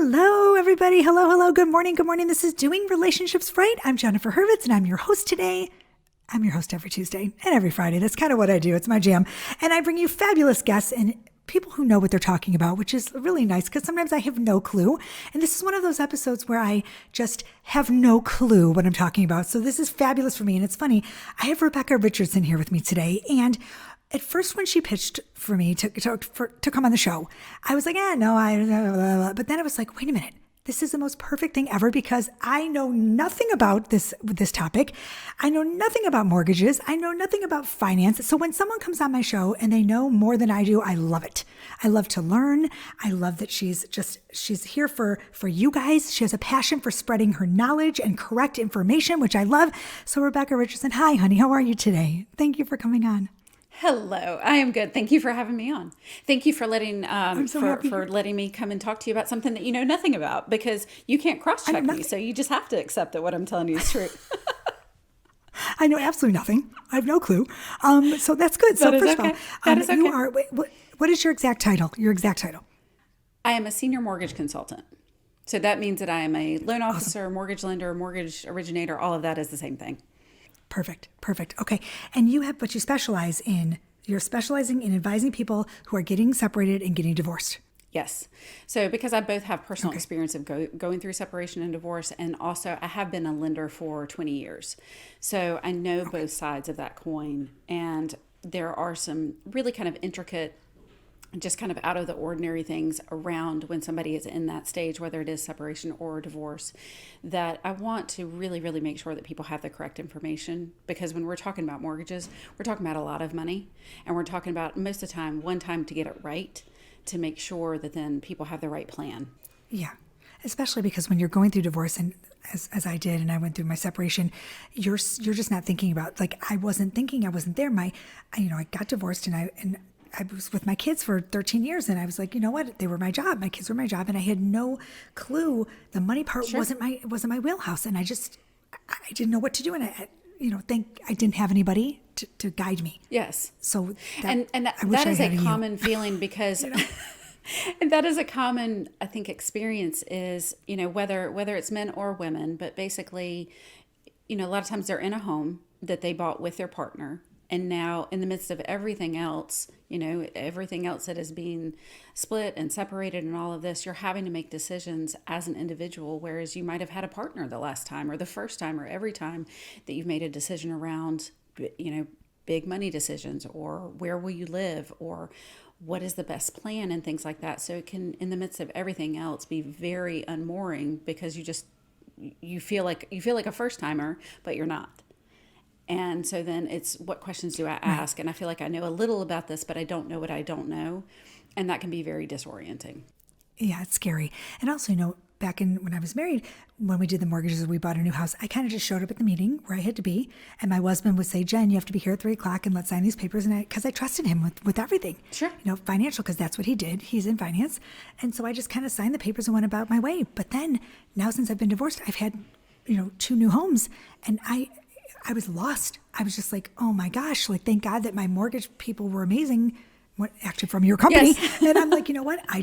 Hello, everybody. Hello. Good morning. This is Doing Relationships Right. I'm Jennifer Hurwitz, and I'm your host today. I'm your host every Tuesday and every Friday. That's kind of what I do. It's my jam. And I bring you fabulous guests and people who know what they're talking about, which is really nice because sometimes I have no clue. And this is one of those episodes where I just have no clue what I'm talking about. So this is fabulous for me. And it's funny, I have Rebecca Richardson here with me today. And at first, when she pitched for me to come on the show, I was like, no, but then I was like, wait a minute. This is the most perfect thing ever because I know nothing about this topic. I know nothing about mortgages. I know nothing about finance. So when someone comes on my show and they know more than I do, I love it. I love to learn. I love that she's here for you guys. She has a passion for spreading her knowledge and correct information, which I love. So Rebecca Richardson, hi, honey. How are you today? Thank you for coming on. Hello, I am good. Thank you for having me on. Thank you for letting for letting me come and talk to you about something that you know nothing about because you can't cross-check me, so you just have to accept that what I'm telling you is true. I know absolutely nothing. I have no clue. So that's good. So first of all, you are. What is your exact title? I am a senior mortgage consultant. So that means that I am a loan officer, mortgage lender, mortgage originator. All of that is the same thing. Perfect. Okay. And you specialize in, you're specializing in advising people who are getting separated and getting divorced. Yes. So because I both have personal experience of going through separation and divorce, and also I have been a lender for 20 years. So I know both sides of that coin. And there are some really kind of intricate, just kind of out of the ordinary things around when somebody is in that stage, whether it is separation or divorce, that I want to really, really make sure that people have the correct information. Because when we're talking about mortgages, we're talking about a lot of money, and we're talking about most of the time, one time to get it right, to make sure that then people have the right plan. Yeah. Especially because when you're going through divorce, and as I did, and I went through my separation, you're just not thinking about, like, I wasn't there. I got divorced and I was with my kids for 13 years, and I was like, you know what? They were my job. My kids were my job, and I had no clue. The money part wasn't my wheelhouse, and I didn't know what to do, and I didn't have anybody to guide me. Yes. So that is a common feeling because, and that is a common, I think, experience is, whether it's men or women, but basically, a lot of times they're in a home that they bought with their partner. And now in the midst of everything else, everything else that is being split and separated and all of this, you're having to make decisions as an individual, whereas you might have had a partner the last time or the first time or every time that you've made a decision around, big money decisions, or where will you live, or what is the best plan and things like that. So it can, in the midst of everything else, be very unmooring because you feel like a first timer, but you're not. And so then it's, what questions do I ask? And I feel like I know a little about this, but I don't know what I don't know. And that can be very disorienting. Yeah, it's scary. And also, back when I was married, when we did the mortgages, we bought a new house, I kind of just showed up at the meeting where I had to be. And my husband would say, Jen, you have to be here at 3:00 and let's sign these papers. And because I trusted him with everything. Sure. Financial, because that's what he did. He's in finance. And so I just kind of signed the papers and went about my way. But then now, since I've been divorced, I've had, 2 new homes, and I was lost. I was just like, oh my gosh, like, thank God that my mortgage people were amazing, actually from your company. Yes. And I'm like, you know what? I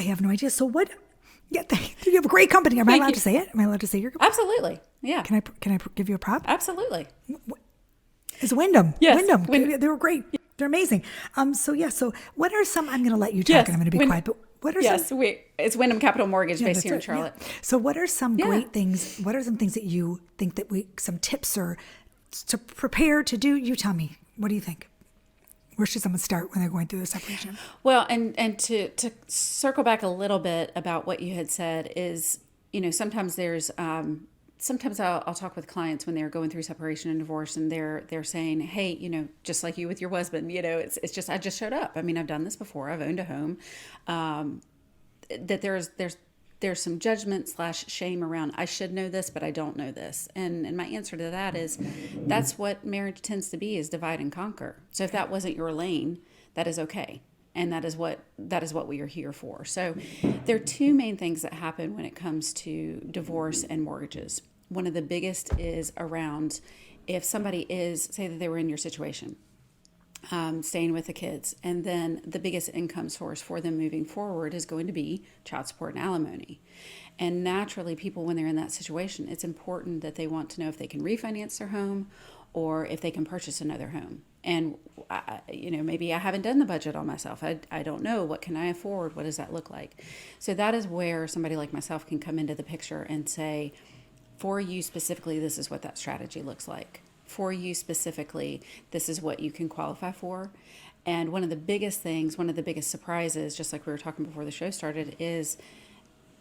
have no idea. So what? Yeah, you have a great company. Am I allowed to say it? Am I allowed to say your company? Absolutely. Yeah. Can I give you a prop? Absolutely. It's Wyndham. Yes. Wyndham. They were great. They're amazing. So what are some, I'm going to let you talk, and I'm going to be quiet, but what are some? It's Wyndham Capital Mortgage based here in Charlotte. Yeah. So what are some great things? What are some things that you think some tips or to prepare to do? You tell me. What do you think? Where should someone start when they're going through the separation? Well, and to circle back a little bit about what you had said is, sometimes there's, sometimes I'll talk with clients when they're going through separation and divorce, and they're saying, hey, just like you with your husband, it's just, I just showed up. I mean, I've done this before. I've owned a home. That there's some judgment / shame around, I should know this, but I don't know this. And my answer to that is, that's what marriage tends to be, is divide and conquer. So if that wasn't your lane, that is okay. And that is what we are here for. So there are 2 main things that happen when it comes to divorce and mortgages. One of the biggest is around, if somebody is, say that they were in your situation, staying with the kids. And then the biggest income source for them moving forward is going to be child support and alimony. And naturally, people, when they're in that situation, it's important that they want to know if they can refinance their home or if they can purchase another home. And, maybe I haven't done the budget on myself. I don't know. What can I afford? What does that look like? So that is where somebody like myself can come into the picture and say, for you specifically, this is what that strategy looks like. For you specifically, this is what you can qualify for. And one of the biggest surprises, just like we were talking before the show started, is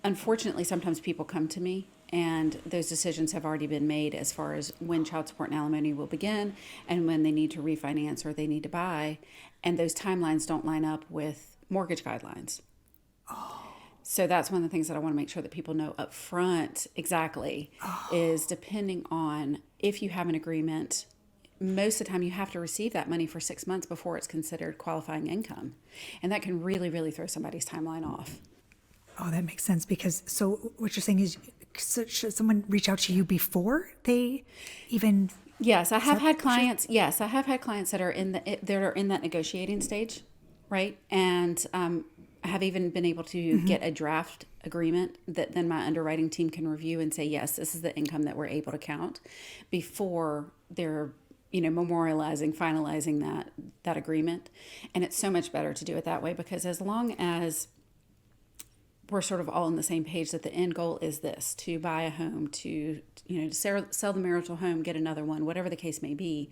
unfortunately, sometimes people come to me and those decisions have already been made as far as when child support and alimony will begin and when they need to refinance or they need to buy. And those timelines don't line up with mortgage guidelines. So that's one of the things that I want to make sure that people know up front exactly is depending on if you have an agreement, most of the time you have to receive that money for 6 months before it's considered qualifying income. And that can really, really throw somebody's timeline off. Oh, that makes sense because so what you're saying is should someone reach out to you before they even... Yes, I have had clients. Yes, I have had clients that are in that negotiating stage, right? And I have even been able to get a draft agreement that then my underwriting team can review and say, yes, this is the income that we're able to count before they're, memorializing, finalizing that agreement. And it's so much better to do it that way because as long as we're sort of all on the same page that the end goal is this, to buy a home, to sell the marital home, get another one, whatever the case may be,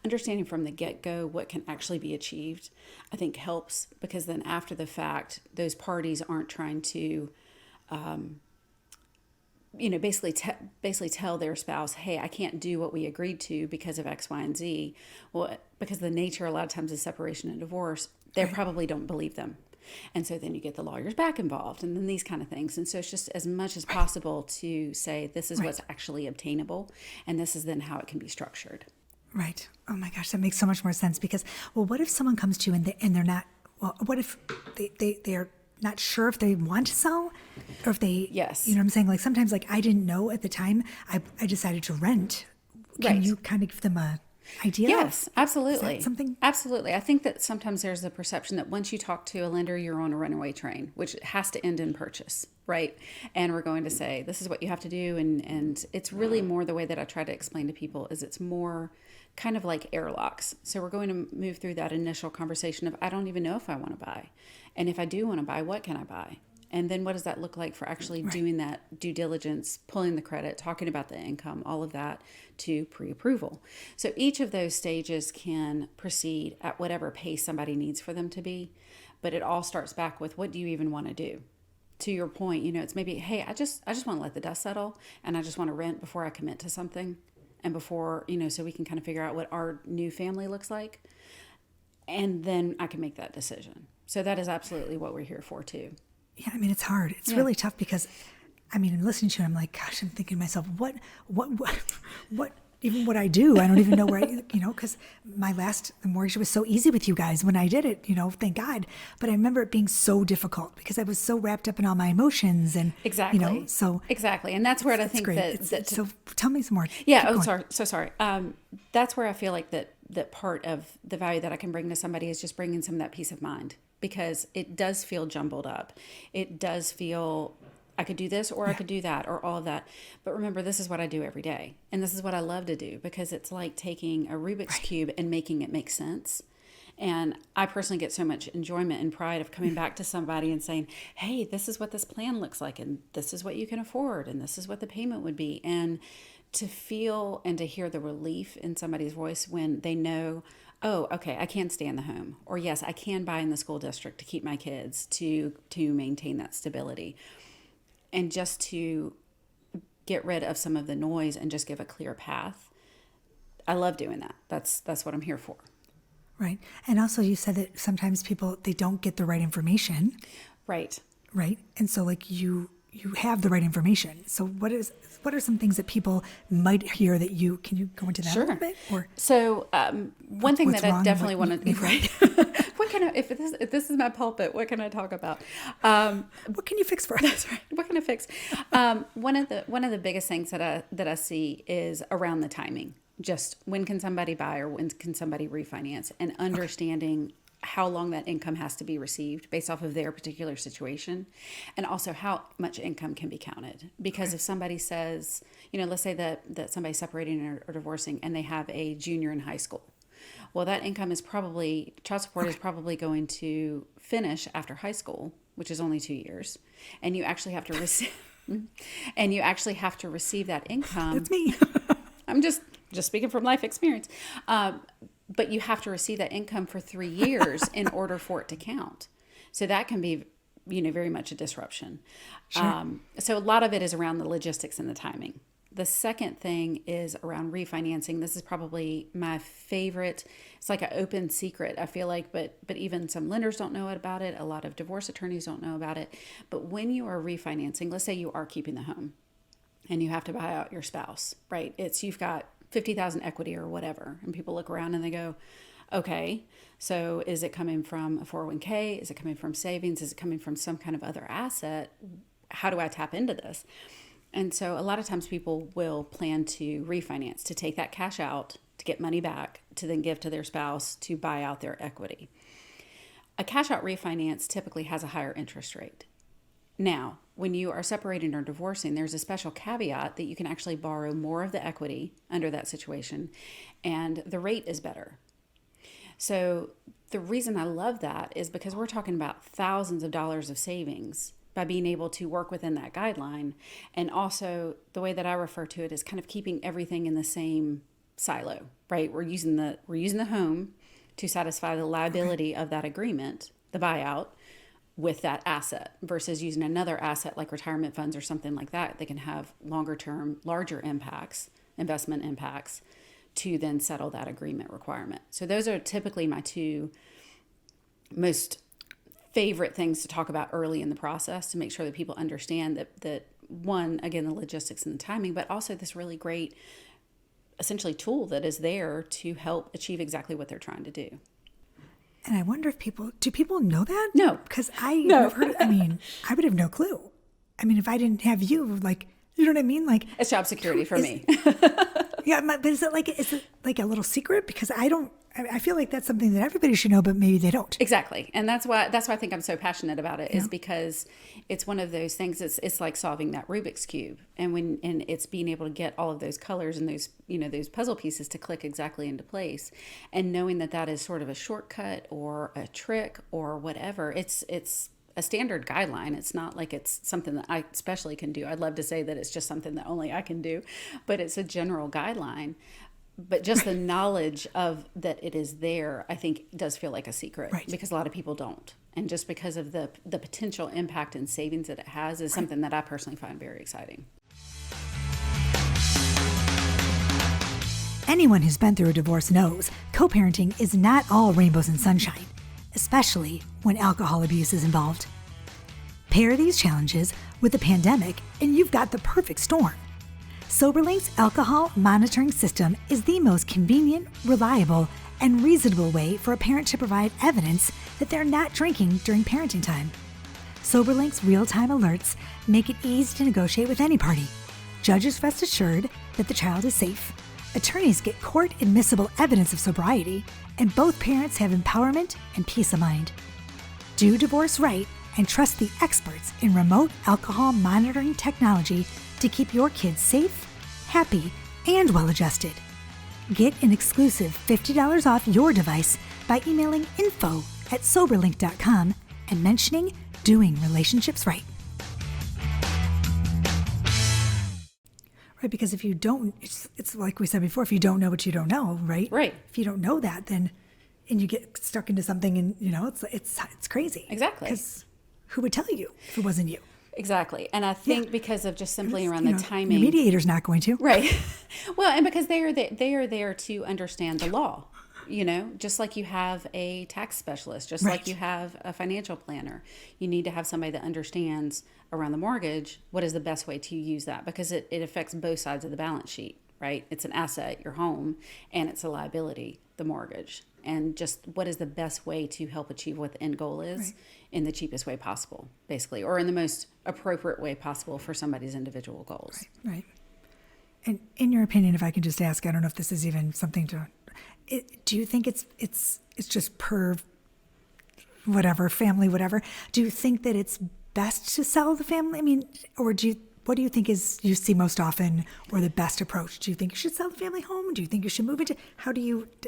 understanding from the get-go what can actually be achieved, I think helps because then after the fact, those parties aren't trying to, basically tell their spouse, hey, I can't do what we agreed to because of X, Y, and Z. Well, because the nature a lot of times is separation and divorce, they probably don't believe them. And so then you get the lawyers back involved and then these kind of things. And so it's just as much as possible to say this is what's actually obtainable and this is then how it can be structured. Right. Oh my gosh, that makes so much more sense because, well, what if someone comes to you and they're not, well, what if they're not sure if they want to sell or if they, yes, you know what I'm saying? Like sometimes like I didn't know at the time I decided to rent. Can you kind of give them a idea? Yes, absolutely. Something? Absolutely. I think that sometimes there's the perception that once you talk to a lender, you're on a runaway train, which has to end in purchase, right? And we're going to say, this is what you have to do. And it's really more the way that I try to explain to people is it's more kind of like airlocks. So we're going to move through that initial conversation of, I don't even know if I want to buy. And if I do want to buy, what can I buy? And then what does that look like for actually doing that due diligence, pulling the credit, talking about the income, all of that to pre-approval. So each of those stages can proceed at whatever pace somebody needs for them to be. But it all starts back with what do you even want to do? To your point, it's maybe, hey, I just want to let the dust settle and I just want to rent before I commit to something and before, so we can kind of figure out what our new family looks like. And then I can make that decision. So that is absolutely what we're here for too. Yeah, I mean, it's hard. It's really tough because, listening to it, I'm like, gosh, I'm thinking to myself, what, even what I do, I don't even know where because the mortgage was so easy with you guys when I did it, thank God. But I remember it being so difficult because I was so wrapped up in all my emotions and, exactly. Exactly. And that's where I think so tell me some more. Yeah. Sorry. That's where I feel like that part of the value that I can bring to somebody is just bringing some of that peace of mind. Because it does feel jumbled up. It does feel, I could do this or I could do that or all of that. But remember, this is what I do every day. And this is what I love to do because it's like taking a Rubik's Cube and making it make sense. And I personally get so much enjoyment and pride of coming back to somebody and saying, hey, this is what this plan looks like. And this is what you can afford. And this is what the payment would be. And to feel and to hear the relief in somebody's voice when they know, oh, okay, I can stay in the home. Or yes, I can buy in the school district to keep my kids, to maintain that stability. And just to get rid of some of the noise and just give a clear path. I love doing that. That's what I'm here for. Right. And also you said that sometimes people, they don't get the right information. Right. Right. And so like you have the right information. So what are some things that people might hear that can you go into that a little bit? Or so one thing that I definitely want to right. What can I, if this is my pulpit, what can I talk about? What can you fix for us? That's right. What can I fix? One of the biggest things that I see is around the timing. just when can somebody buy or when can somebody refinance, and understanding how long that income has to be received based off of their particular situation, and also how much income can be counted. Because if somebody says, let's say that somebody's separating or divorcing and they have a junior in high school, well, that income is probably, child support is probably going to finish after high school, which is only 2 years, and you actually have to receive that income. That's me. I'm just speaking from life experience. But you have to receive that income for 3 years in order for it to count. So that can be, very much a disruption. Sure. So a lot of it is around the logistics and the timing. The second thing is around refinancing. This is probably my favorite. It's like an open secret, I feel like, but even some lenders don't know about it. A lot of divorce attorneys don't know about it. But when you are refinancing, let's say you are keeping the home and you have to buy out your spouse, right? You've got 50,000 equity or whatever. And people look around and they go, okay, so is it coming from a 401k? Is it coming from savings? Is it coming from some kind of other asset? How do I tap into this? And so a lot of times people will plan to refinance, to take that cash out, to get money back, to then give to their spouse to buy out their equity. A cash out refinance typically has a higher interest rate. Now, when you are separating or divorcing, there's a special caveat that you can actually borrow more of the equity under that situation, and the rate is better. So the reason I love that is because we're talking about thousands of dollars of savings by being able to work within that guideline. And also the way that I refer to it is kind of keeping everything in the same silo, right? We're using the home to satisfy the liability of that agreement, the buyout, with that asset, versus using another asset like retirement funds or something like that that can have longer term, larger impacts, investment impacts, to then settle that agreement requirement. So those are typically my two most favorite things to talk about early in the process, to make sure that people understand that one, again, the logistics and the timing, but also this really great essentially tool that is there to help achieve exactly what they're trying to do. And I wonder if do people know that? No. Because I've heard, I would have no clue. If I didn't have you, you know what I mean? It's job security for me. Yeah, but is it like a little secret? Because I feel like that's something that everybody should know, but maybe they don't. Exactly. And that's why I think I'm so passionate about it, is because it's one of those things. It's like solving that Rubik's Cube. And it's being able to get all of those colors and those puzzle pieces to click exactly into place, and knowing that is sort of a shortcut or a trick or whatever. It's a standard guideline. It's not like it's something that I especially can do. I'd love to say that it's just something that only I can do, but it's a general guideline. But just the knowledge of that it is there, I think, does feel like a secret, right? Because a lot of people don't. And just because of the potential impact and savings that it has is something that I personally find very exciting. Anyone who's been through a divorce knows co-parenting is not all rainbows and sunshine, especially when alcohol abuse is involved. Pair these challenges with the pandemic and you've got the perfect storm. Soberlink's alcohol monitoring system is the most convenient, reliable, and reasonable way for a parent to provide evidence that they're not drinking during parenting time. Soberlink's real-time alerts make it easy to negotiate with any party. Judges rest assured that the child is safe. Attorneys get court-admissible evidence of sobriety, and both parents have empowerment and peace of mind. Do divorce right and trust the experts in remote alcohol monitoring technology to keep your kids safe, happy, and well-adjusted. Get an exclusive $50 off your device by emailing info@soberlink.com and mentioning Doing Relationships Right. Right, because if you don't, it's like we said before, if you don't know what you don't know, right? Right. If you don't know that, then, and you get stuck into something and, it's crazy. Exactly. Because who would tell you if it wasn't you? Exactly. And I think because of just simply around the timing. The mediator's not going to. Right. Well, and because they are there to understand the law, just like you have a tax specialist, just like you have a financial planner. You need to have somebody that understands around the mortgage, what is the best way to use that? Because it affects both sides of the balance sheet, right? It's an asset, your home, and it's a liability, the mortgage. And just what is the best way to help achieve what the end goal is in the cheapest way possible, basically, or in the most appropriate way possible for somebody's individual goals. Right. And in your opinion, if I can just ask, I don't know if this is even something do you think it's just per whatever, family, whatever? Do you think that it's best to sell the family? I mean, or what do you think you see most often, or the best approach? Do you think you should sell the family home? Do you think you should move into,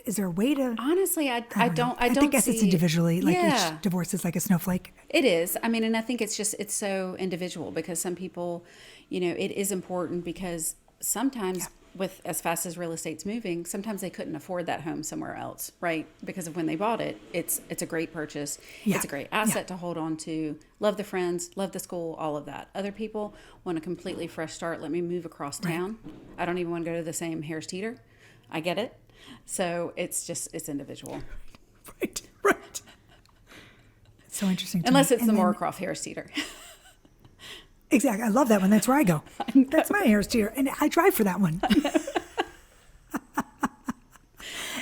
is there a way to? Honestly, I don't guess it's individually, like each divorce is like a snowflake. It is. I mean, and I think it's so individual, because some people, it is important, because sometimes with as fast as real estate's moving, sometimes they couldn't afford that home somewhere else, right? Because of when they bought it, it's a great purchase. Yeah. It's a great asset to hold on to. Love the friends, love the school, all of that. Other people want a completely fresh start. Let me move across town. Right. I don't even want to go to the same Harris Teeter. I get it. So it's individual. Right. It's so interesting to Unless me. It's the Morrocroft Harris Teeter. Exactly. I love that one. That's where I go. That's my Harris Teeter. And I drive for that one.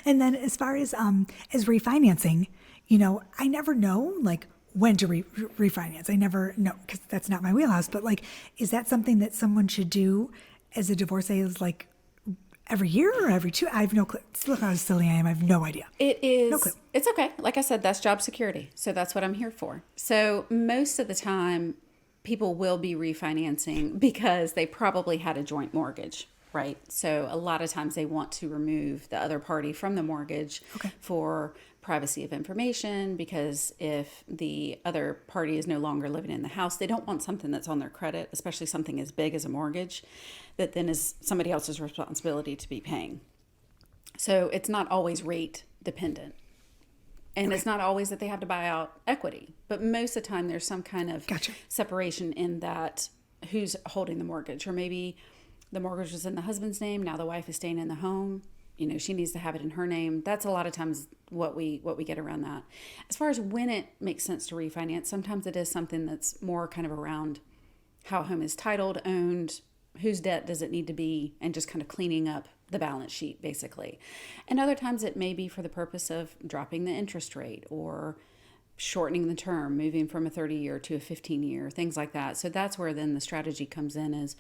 And then as far as refinancing, I never know like when to refinance. I never know, because that's not my wheelhouse. But like, is that something that someone should do as a divorcee, is like every year or every two? I have no clue. Look how silly I am. I have no idea. It is. No clue. It's okay. Like I said, that's job security. So that's what I'm here for. So most of the time, people will be refinancing because they probably had a joint mortgage, right? So a lot of times they want to remove the other party from the mortgage for privacy of information, because if the other party is no longer living in the house, they don't want something that's on their credit, especially something as big as a mortgage, that then is somebody else's responsibility to be paying. So it's not always rate dependent. And it's not always that they have to buy out equity, but most of the time there's some kind of separation in that who's holding the mortgage, or maybe the mortgage was in the husband's name. Now the wife is staying in the home. She needs to have it in her name. That's a lot of times what we get around that. As far as when it makes sense to refinance, sometimes it is something that's more kind of around how a home is titled, owned, whose debt does it need to be, and just kind of cleaning up the balance sheet, basically. And other times it may be for the purpose of dropping the interest rate or shortening the term, moving from a 30-year to a 15-year, things like that. So that's where then the strategy comes in, is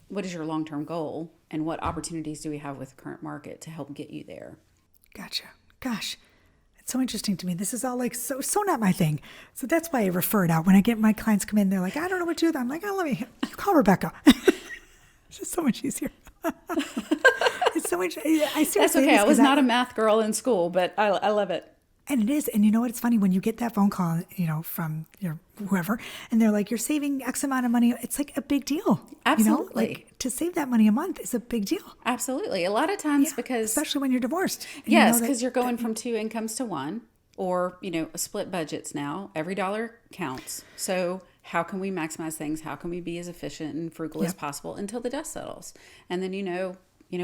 what is your long-term goal and what opportunities do we have with the current market to help get you there? Gotcha. Gosh, it's so interesting to me. This is all like so not my thing. So that's why I refer it out. When I get my clients come in, they're like, I don't know what to do. I'm like, you call Rebecca. It's just so much easier. It's so much. That's okay. I was not a math girl in school, but I love it. And it is. And you know what? It's funny when you get that phone call, from your whoever, and they're like, you're saving X amount of money. It's like a big deal. Absolutely. Like to save that money a month is a big deal. Absolutely. A lot of times because. Especially when you're divorced. Yes, because you're going from two incomes to one, or, split budgets now. Every dollar counts. So how can we maximize things? How can we be as efficient and frugal as possible until the dust settles? And then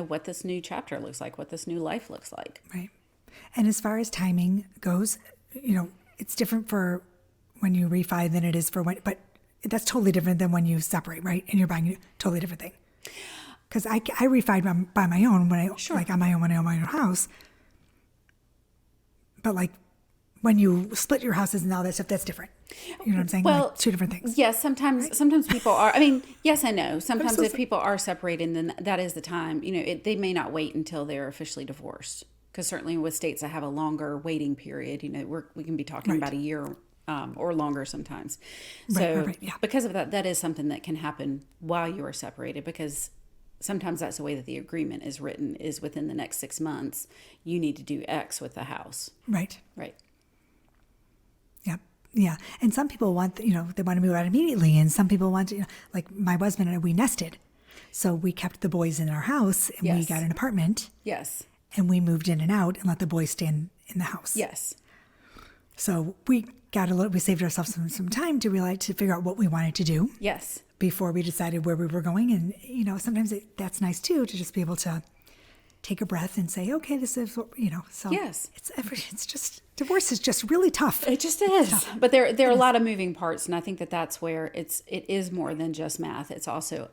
what this new chapter looks like, what this new life looks like. Right. And as far as timing goes, it's different for when you refi than it is for when, but that's totally different than when you separate, right? And you're buying a totally different thing. Because I refied by my own when on my own when I own my own house. But like when you split your houses and all that stuff, that's different. You know what I'm saying? Well, like two different things. Yes, sometimes people are. I mean, yes and no. Sometimes if people are separated, then that is the time. They may not wait until they're officially divorced. Because certainly with states that have a longer waiting period, we can be talking about a year or longer sometimes. So because of that is something that can happen while you are separated, because sometimes that's the way that the agreement is written, is within the next 6 months, you need to do X with the house. Right. Yep. Yeah. And some people want, they want to move out immediately. And some people want to, like my husband and I, we nested. So we kept the boys in our house and we got an apartment. Yes. And we moved in and out and let the boys stay in the house. Yes. So we saved ourselves some time to figure out what we wanted to do. Yes. Before we decided where we were going. And, sometimes that's nice too, to just be able to take a breath and say, okay, this is, so yes. It's just, divorce is just really tough. It just is. But there are a lot of moving parts. And I think that's where it is more than just math. It's also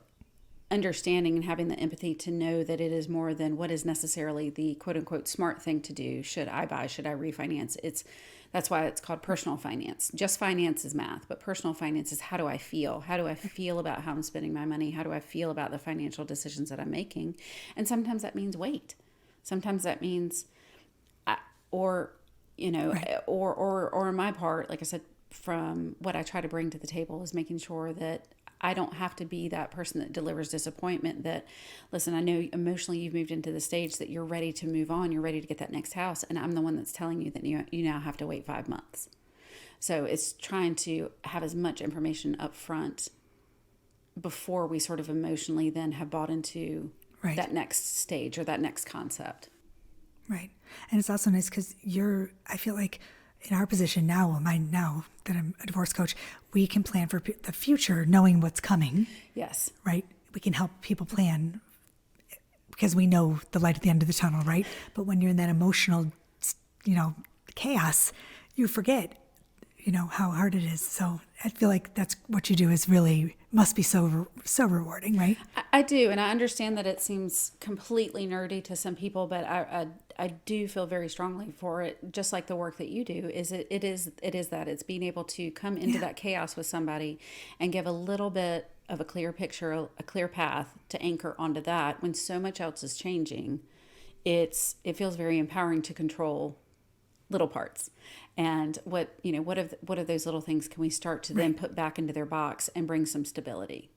understanding and having the empathy to know that it is more than what is necessarily the quote unquote smart thing to do. Should I buy? Should I refinance? That's why it's called personal finance. Just finance is math, but personal finance is how do I feel? How do I feel about how I'm spending my money? How do I feel about the financial decisions that I'm making? And sometimes that means wait. Sometimes that means, or on my part, like I said, from what I try to bring to the table is making sure that I don't have to be that person that delivers disappointment. That, listen, I know emotionally you've moved into the stage that you're ready to move on. You're ready to get that next house. And I'm the one that's telling you that you now have to wait 5 months. So it's trying to have as much information up front before we sort of emotionally then have bought into that next stage or that next concept. Right. And it's also nice because I feel like in our position now that I'm a divorce coach, we can plan for the future knowing what's coming. Yes. Right? We can help people plan because we know the light at the end of the tunnel, right? But when you're in that emotional, chaos, you forget, how hard it is. So I feel like that's what you do is really must be so rewarding, right? I do. And I understand that it seems completely nerdy to some people, but I do feel very strongly for it. Just like the work that you do is it is that it's being able to come into that chaos with somebody and give a little bit of a clear picture, a clear path to anchor onto that when so much else is changing. It feels very empowering to control little parts. And what of those little things can we start to then put back into their box and bring some stability?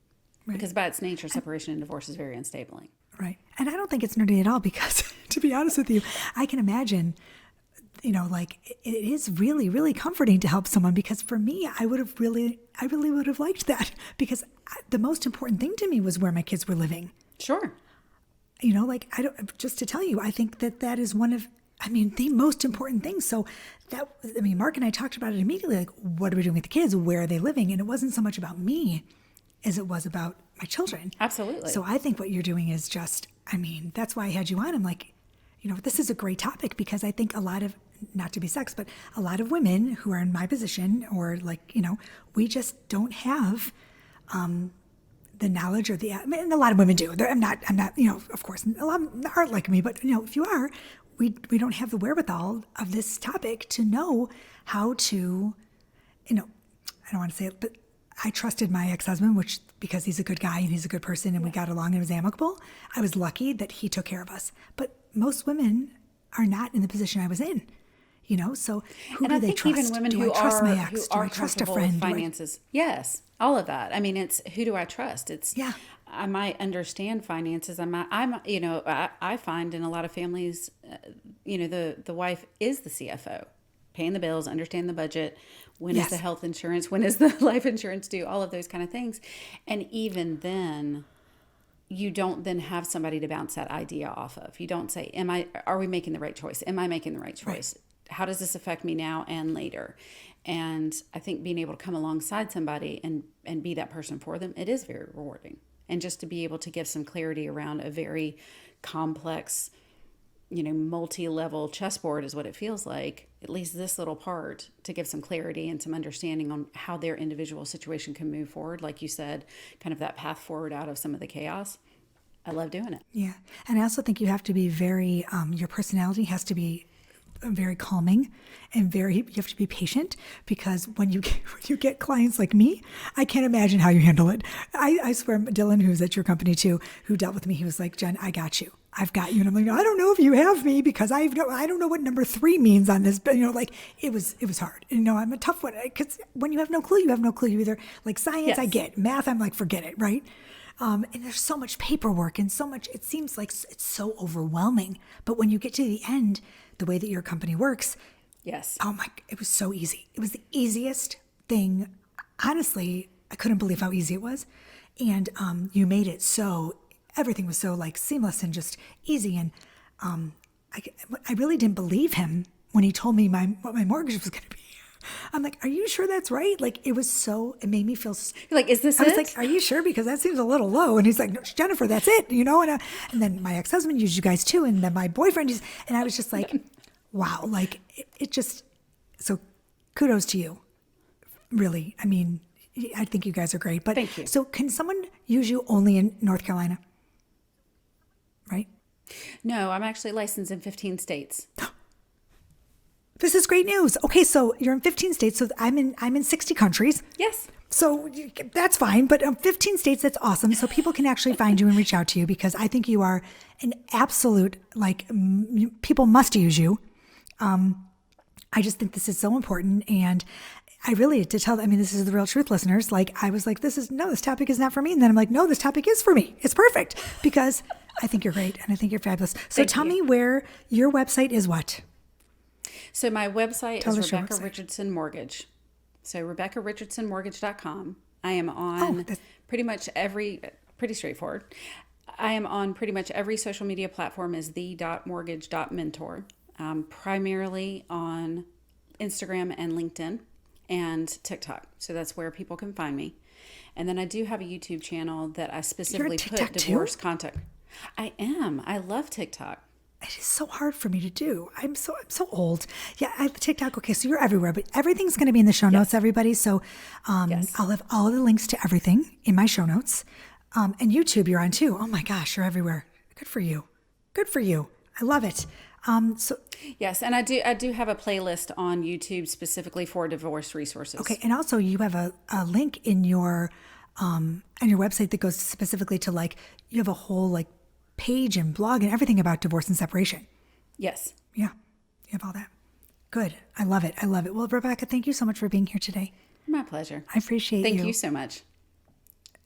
Right. Because by its nature, separation and divorce is very unstabling. Right. And I don't think it's nerdy at all because, to be honest with you, I can imagine, it is really, really comforting to help someone because for me, I really would have liked that because the most important thing to me was where my kids were living. Sure. Just to tell you, I think that is one of, the most important thing. So Mark and I talked about it immediately. Like, what are we doing with the kids? Where are they living? And it wasn't so much about me as it was about my children. Absolutely. So I think what you're doing is just, that's why I had you on. I'm like, this is a great topic because I think a lot of, not to be sexist, but a lot of women who are in my position or we just don't have the knowledge or and a lot of women do. I'm not, of course, a lot aren't like me, but if you are, we don't have the wherewithal of this topic to know how to, I don't want to say it, but I trusted my ex-husband, because he's a good guy and he's a good person and we got along and it was amicable. I was lucky that he took care of us. But most women are not in the position I was in, so who do they trust? Even women do who I trust my ex? Who do are I trust a comfortable friend? with finances? Yes, all of that. It's who do I trust? I might understand finances. I find in a lot of families, the wife is the CFO, paying the bills, understand the budget. When is the health insurance? When is the life insurance due? All of those kind of things. And even then, you don't then have somebody to bounce that idea off of. You don't say, are we making the right choice? Am I making the right choice? Right. How does this affect me now and later? And I think being able to come alongside somebody and be that person for them, it is very rewarding. And just to be able to give some clarity around a very complex, multi-level chessboard is what it feels like, at least this little part, to give some clarity and some understanding on how their individual situation can move forward. Like you said, kind of that path forward out of some of the chaos. I love doing it. Yeah. And I also think you have to be very, your personality has to be very calming and you have to be patient because when you get clients like me, I can't imagine how you handle it. I swear, Dylan, who's at your company too, who dealt with me, he was like, Jen, I got you. I've got you. And I'm like, I don't know if you have me because I don't know what number 3 means on this, but it was hard. I'm a tough one because when you have no clue, you have no clue. You either like science, yes. I get math. I'm like, forget it. Right. And there's so much paperwork and so much, it seems like it's so overwhelming, but when you get to the end, the way that your company works. Yes. It was so easy. It was the easiest thing. Honestly, I couldn't believe how easy it was. And you made it so, everything was so seamless and just easy. And I really didn't believe him when he told me what my mortgage was going to be. I'm like, are you sure that's right? It made me feel. You're like, is this it? I was like, are you sure? Because that seems a little low. And he's like, no, Jennifer, that's it. And then my ex-husband used you guys too. And then my boyfriend used, and I was just like, wow. It just, so kudos to you. Really. I think you guys are great. But thank you. So can someone use you only in North Carolina, right? No, I'm actually licensed in 15 states. This is great news. Okay, so you're in 15 states, so I'm in 60 countries. Yes. So that's fine, but 15 states, that's awesome. So people can actually find you and reach out to you because I think you are an absolute, people must use you. I just think this is so important. And I really, this is the real truth, listeners. I was like, this topic is not for me. And then I'm like, no, this topic is for me. It's perfect because I think you're great and I think you're fabulous. So tell me where your website is what? So my website is Rebecca Richardson Mortgage. So RebeccaRichardsonMortgage.com. I am on pretty straightforward. I am on pretty much every social media platform as the.mortgage.mentor. Primarily on Instagram and LinkedIn and TikTok. So that's where people can find me. And then I do have a YouTube channel that I specifically put divorce content. I am. I love TikTok. It is so hard for me to do. I'm so old. Yeah, I have TikTok. Okay, so you're everywhere, but everything's going to be in the show notes, everybody. So I'll have all of the links to everything in my show notes. And YouTube you're on too. Oh my gosh, you're everywhere. Good for you. Good for you. I love it. Yes, and I do have a playlist on YouTube specifically for divorce resources. Okay, and also you have a link in your website that goes specifically to you have a whole page and blog and everything about divorce and separation. Yes. Yeah, you have all that. Good. I love it. I love it. Well, Rebecca, thank you so much for being here today. My pleasure. I appreciate you. Thank you so much.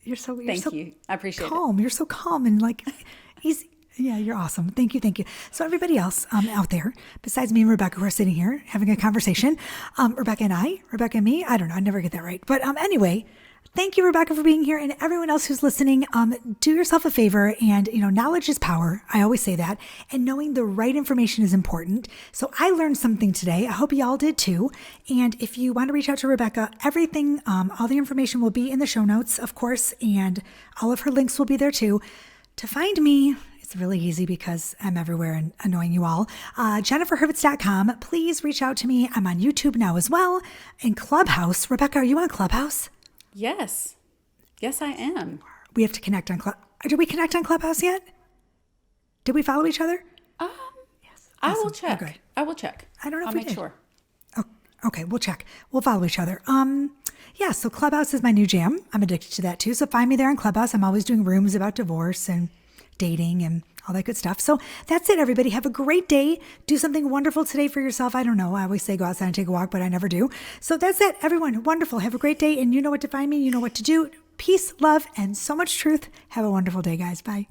Thank you. I appreciate calm. it. You're so calm and easy. Yeah, you're awesome. Thank you. Thank you. So everybody else out there, besides me and Rebecca, who are sitting here having a conversation, Rebecca and me, I don't know. I never get that right. But anyway, thank you, Rebecca, for being here. And everyone else who's listening, do yourself a favor. And, knowledge is power. I always say that. And knowing the right information is important. So I learned something today. I hope y'all did too. And if you want to reach out to Rebecca, everything, all the information will be in the show notes, of course. And all of her links will be there too. To find me, it's really easy because I'm everywhere and annoying you all. JenniferHurwitz.com. Please reach out to me. I'm on YouTube now as well. And Clubhouse. Rebecca, are you on Clubhouse? Yes. Yes, I am. We have to connect on Did we connect on Clubhouse yet? Did we follow each other? Yes. I will check. Okay. I will check. I don't know if I'll we make did. Sure. Oh, okay, we'll check. We'll follow each other. Yeah, so Clubhouse is my new jam. I'm addicted to that too. So find me there on Clubhouse. I'm always doing rooms about divorce and dating and all that good stuff. So that's it, everybody. Have a great day. Do something wonderful today for yourself. I don't know. I always say go outside and take a walk, but I never do. So that's it, everyone. Wonderful. Have a great day. And you know what to find me. You know what to do. Peace, love, and so much truth. Have a wonderful day, guys. Bye.